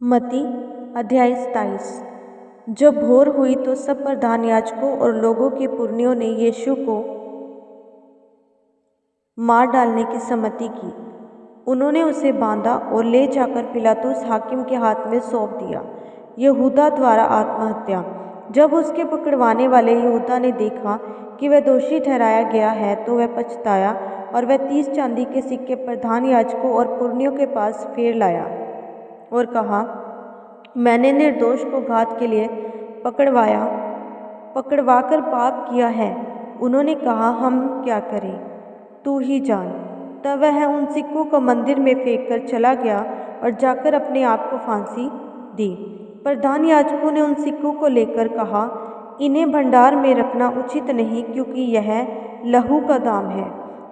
मत्ती अध्याय 27। जब भोर हुई तो सब प्रधान याजकों और लोगों के पुरनियों ने यीशु को मार डालने की सम्मति की। उन्होंने उसे बांधा और ले जाकर पिलातुस हाकिम के हाथ में सौंप दिया। यहूदा द्वारा आत्महत्या। जब उसके पकड़वाने वाले यहूदा ने देखा कि वह दोषी ठहराया गया है तो वह पछताया और वह 30 चांदी के सिक्के प्रधान याजकों और पुरनियों के पास फेर लाया और कहा, मैंने निर्दोष को घात के लिए पकड़वाकर पाप किया है। उन्होंने कहा, हम क्या करें, तू ही जान। तब वह उन सिक्कों को मंदिर में फेंक कर चला गया और जाकर अपने आप को फांसी दी। प्रधान याजकों ने उन सिक्कों को लेकर कहा, इन्हें भंडार में रखना उचित नहीं, क्योंकि यह लहू का दाम है।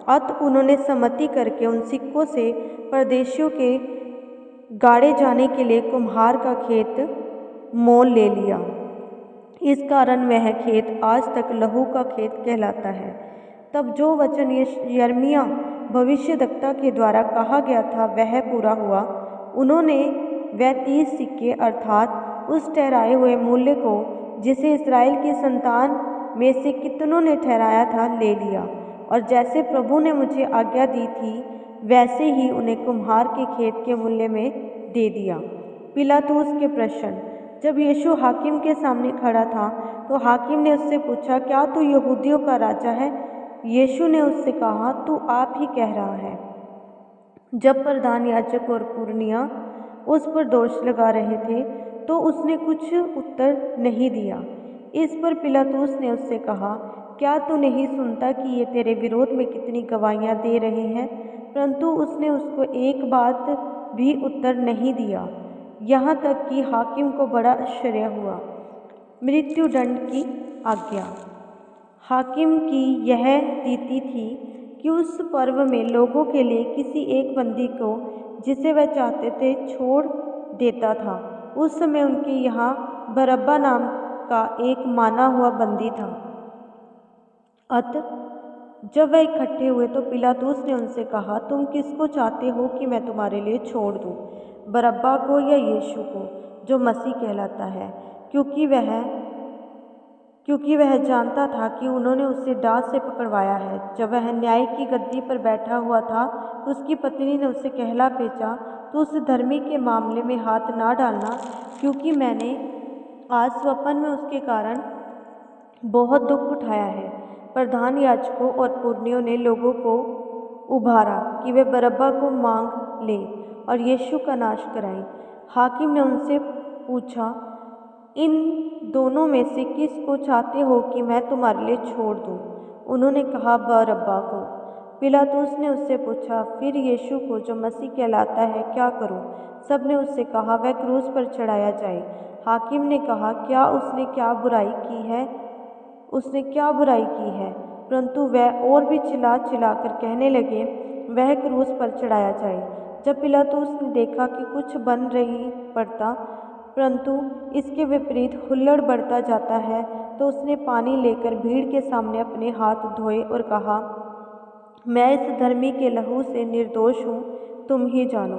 अतः उन्होंने सम्मति करके उन सिक्कों से परदेशियों के गाड़े जाने के लिए कुम्हार का खेत मोल ले लिया। इस कारण वह खेत आज तक लहू का खेत कहलाता है। तब जो वचन यिर्मयाह भविष्यद्वक्ता के द्वारा कहा गया था वह पूरा हुआ। उन्होंने वह 30 सिक्के अर्थात उस ठहराए हुए मूल्य को जिसे इस्राएल की संतान में से कितनों ने ठहराया था ले लिया, और जैसे प्रभु ने मुझे आज्ञा दी थी वैसे ही उन्हें कुम्हार के खेत के मूल्य में दे दिया। पिलातुस के प्रश्न। जब यीशु हाकिम के सामने खड़ा था तो हाकिम ने उससे पूछा, क्या तू यहूदियों का राजा है? यीशु ने उससे कहा, तू आप ही कह रहा है। जब प्रधान याजक और पुरनिया उस पर दोष लगा रहे थे तो उसने कुछ उत्तर नहीं दिया। इस पर पिलातुस ने उससे कहा, क्या तू नहीं सुनता कि ये तेरे विरोध में कितनी गवाहियाँ दे रहे हैं? परंतु उसने उसको एक बात भी उत्तर नहीं दिया। यहाँ तक कि हाकिम को बड़ा आश्चर्य हुआ। मृत्युदंड की आज्ञा। हाकिम की यह रीति थी कि उस पर्व में लोगों के लिए किसी एक बंदी को जिसे वह चाहते थे छोड़ देता था। उस समय उनके यहाँ बरअब्बा नाम का एक माना हुआ बंदी था। अतः जब वह इकट्ठे हुए तो पिलातुस ने उनसे कहा, तुम किसको चाहते हो कि मैं तुम्हारे लिए छोड़ दूं, बरअब्बा को या यीशु को, जो मसीह कहलाता है? क्योंकि वह जानता था कि उन्होंने उसे डांट से पकड़वाया है। जब वह न्याय की गद्दी पर बैठा हुआ था तो उसकी पत्नी ने उसे कहला भेजा, तो उस धर्मी के मामले में हाथ ना डालना, क्योंकि मैंने आज स्वप्न में उसके कारण बहुत दुख उठाया है। प्रधान याजकों और पुरनियों ने लोगों को उभारा कि वे बरअब्बा को मांग ले और यीशु का नाश कराएं। हाकिम ने उनसे पूछा, इन दोनों में से किसको चाहते हो कि मैं तुम्हारे लिए छोड़ दूं? उन्होंने कहा, बरअब्बा को। पिलातुस ने उससे पूछा, फिर यीशु को जो मसीह कहलाता है क्या करूं? सब ने उससे कहा, वह क्रूस पर चढ़ाया जाए। हाकिम ने कहा, उसने क्या बुराई की है? परंतु वह और भी चिल्ला कर कहने लगे, वह क्रूस पर चढ़ाया जाए। जब पिलातुस ने देखा कि कुछ बन नहीं पड़ता परंतु इसके विपरीत हुल्लड़ बढ़ता जाता है, तो उसने पानी लेकर भीड़ के सामने अपने हाथ धोए और कहा, मैं इस धर्मी के लहू से निर्दोष हूँ, तुम ही जानो।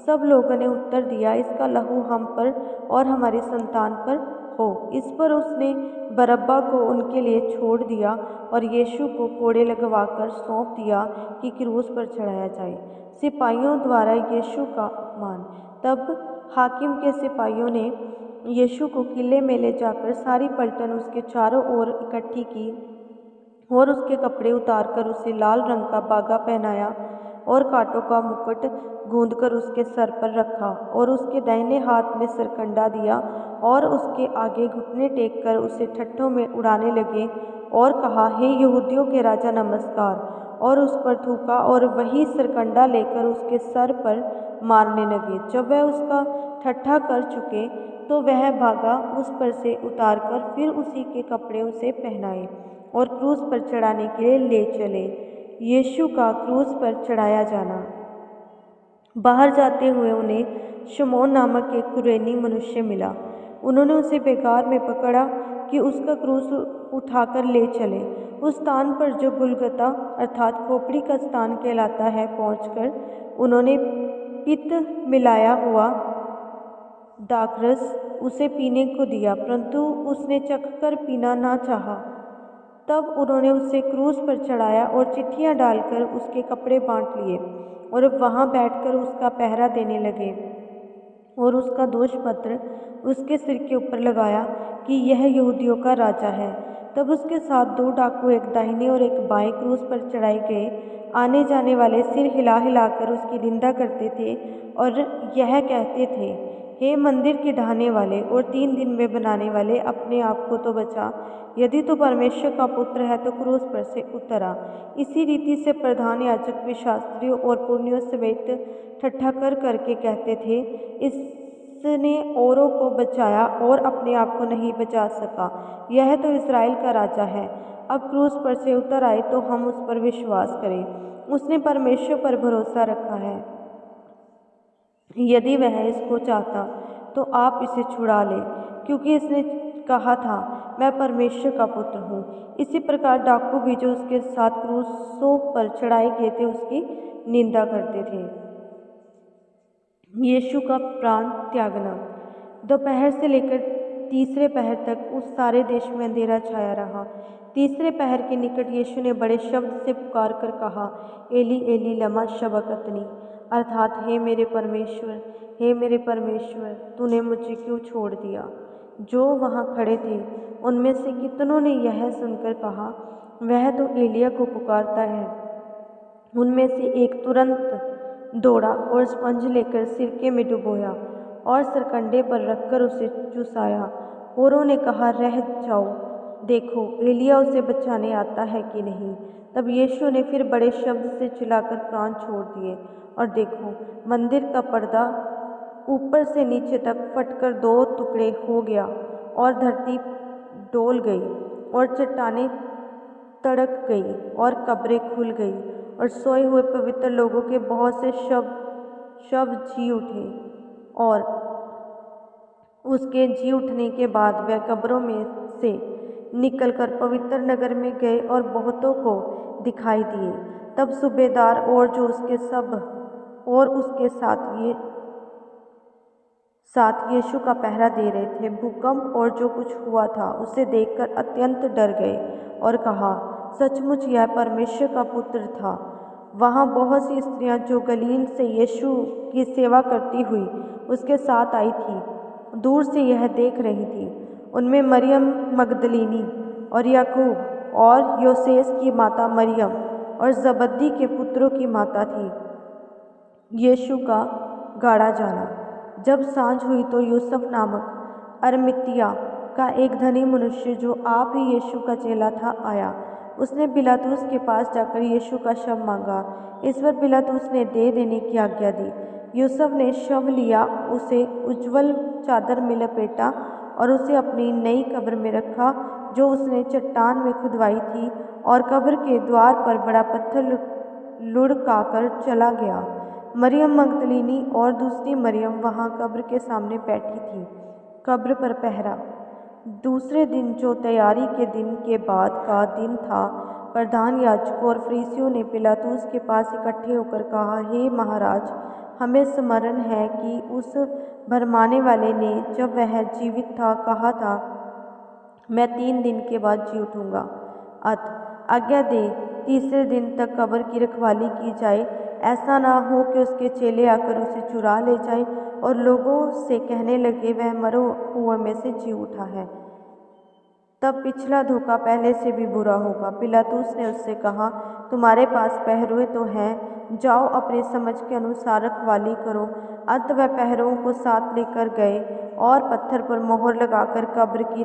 सब लोगों ने उत्तर दिया, इसका लहू हम पर और हमारी संतान पर हो। इस पर उसने बरअब्बा को उनके लिए छोड़ दिया और यीशु को कोड़े लगवाकर सौंप दिया कि क्रूस पर चढ़ाया जाए। सिपाहियों द्वारा यीशु का अपमान। तब हाकिम के सिपाहियों ने यीशु को किले में ले जाकर सारी पलटन उसके चारों ओर इकट्ठी की और उसके कपड़े उतारकर उसे लाल रंग का बागा पहनाया और कांटों का मुकुट गूंदकर उसके सर पर रखा और उसके दाहिने हाथ में सरकंडा दिया और उसके आगे घुटने टेक कर उसे ठट्ठों में उड़ाने लगे और कहा, हे यहूदियों के राजा नमस्कार, और उस पर थूका और वही सरकंडा लेकर उसके सर पर मारने लगे। जब वह उसका ठट्ठा कर चुके तो वह भागा उस पर से उतारकर फिर उसी के कपड़े उसे पहनाए और क्रूस पर चढ़ाने के लिए ले चले। यीशु का क्रूस पर चढ़ाया जाना। बाहर जाते हुए उन्हें शमौन नामक एक कुरेनी मनुष्य मिला। उन्होंने उसे बेगार में पकड़ा कि उसका क्रूस उठाकर ले चले। उस स्थान पर जो गुलगुता अर्थात खोपड़ी का स्थान कहलाता है पहुंचकर उन्होंने पित्त मिलाया हुआ दाखरस उसे पीने को दिया, परंतु उसने चखकर पीना ना चाहा। तब उन्होंने उसे क्रूस पर चढ़ाया और चिट्ठियाँ डालकर उसके कपड़े बांट लिए और वहाँ बैठकर उसका पहरा देने लगे और उसका दोष पत्र उसके सिर के ऊपर लगाया कि यह यहूदियों का राजा है। तब उसके साथ 2 डाकू, एक दाहिने और एक बाएं, क्रूस पर चढ़ाए गए। आने जाने वाले सिर हिला हिलाकर उसकी निंदा करते थे और यह कहते थे, हे मंदिर के ढाने वाले और 3 दिन में बनाने वाले, अपने आप को तो बचा। यदि तू परमेश्वर का पुत्र है तो क्रूस पर से उतर आ। इसी रीति से प्रधान याजक भी शास्त्रियों और पुरनियों समेत ठट्ठा कर करके कहते थे, इसने औरों को बचाया और अपने आप को नहीं बचा सका। यह तो इस्राएल का राजा है। अब क्रूस पर से उतर आए तो हम उस पर विश्वास करें। उसने परमेश्वर पर भरोसा रखा है। यदि वह इसको चाहता तो आप इसे छुड़ा ले, क्योंकि इसने कहा था, मैं परमेश्वर का पुत्र हूँ। इसी प्रकार डाकू भी जो उसके साथ क्रूसों पर चढ़ाए गए थे उसकी निंदा करते थे। यीशु का प्राण त्यागना। दोपहर से लेकर तीसरे पहर तक उस सारे देश में अंधेरा छाया रहा। तीसरे पहर के निकट यीशु ने बड़े शब्द से पुकार कर कहा, एली एली लमा शबक्तनी, अर्थात हे मेरे परमेश्वर, हे मेरे परमेश्वर, तूने मुझे क्यों छोड़ दिया। जो वहाँ खड़े थे उनमें से कितनों ने यह सुनकर कहा, वह तो एलिया को पुकारता है। उनमें से एक तुरंत दौड़ा और स्पंज लेकर सिरके में डुबोया और सरकंडे पर रखकर उसे चुसाया। औरों ने कहा, रह जाओ, देखो एलिया उसे बचाने आता है कि नहीं। तब यीशु ने फिर बड़े शब्द से चिल्लाकर प्राण छोड़ दिए और देखो, मंदिर का पर्दा ऊपर से नीचे तक फटकर 2 टुकड़े हो गया और धरती डोल गई और चट्टानें तड़क गई और कब्रें खुल गई और सोए हुए पवित्र लोगों के बहुत से शव जी उठे। और उसके जी उठने के बाद वह कब्रों में से निकलकर पवित्र नगर में गए और बहुतों को दिखाई दिए। तब सूबेदार और जो उसके साथ यीशु का पहरा दे रहे थे, भूकंप और जो कुछ हुआ था उसे देखकर अत्यंत डर गए और कहा, सचमुच यह परमेश्वर का पुत्र था। वहाँ बहुत सी स्त्रियां जो गलील से यीशु की सेवा करती हुई उसके साथ आई थी, दूर से यह देख रही थी। उनमें मरियम मगदलीनी और याकूब और योसेस की माता मरियम और जबद्दी के पुत्रों की माता थी। यीशु का गाड़ा जाना। जब सांझ हुई तो यूसुफ नामक अरमतिया का एक धनी मनुष्य, जो आप ही यीशु का चेला था, आया। उसने पिलातुस के पास जाकर यीशु का शव मांगा। इस पर पिलातुस ने दे देने की आज्ञा दी। यूसुफ ने शव लिया, उसे उज्ज्वल चादर में लपेटा और उसे अपनी नई कब्र में रखा जो उसने चट्टान में खुदवाई थी, और कब्र के द्वार पर बड़ा पत्थर लुढ़काकर चला गया। मरियम मगदलीनी और दूसरी मरियम वहाँ कब्र के सामने बैठी थी। कब्र पर पहरा। दूसरे दिन, जो तैयारी के दिन के बाद का दिन था, प्रधान याजकों और फरीसियों ने पिलातुस के पास इकट्ठे होकर कहा, हे महाराज, हमें स्मरण है कि उस भरमाने वाले ने, जब वह जीवित था, कहा था, मैं 3 दिन के बाद जी उठूँगा। अतः आज्ञा दे, तीसरे दिन तक कब्र की रखवाली की जाए, ऐसा ना हो कि उसके चेले आकर उसे चुरा ले जाएं और लोगों से कहने लगे, वह मरे हुए में से जी उठा है। तब पिछला धोखा पहले से भी बुरा होगा। पिलातुस ने उससे कहा, तुम्हारे पास पहरुए तो हैं, जाओ अपनी समझ के अनुसार रखवाली करो। अंत वह पहरुओं को साथ लेकर गए और पत्थर पर मोहर लगाकर कब्र की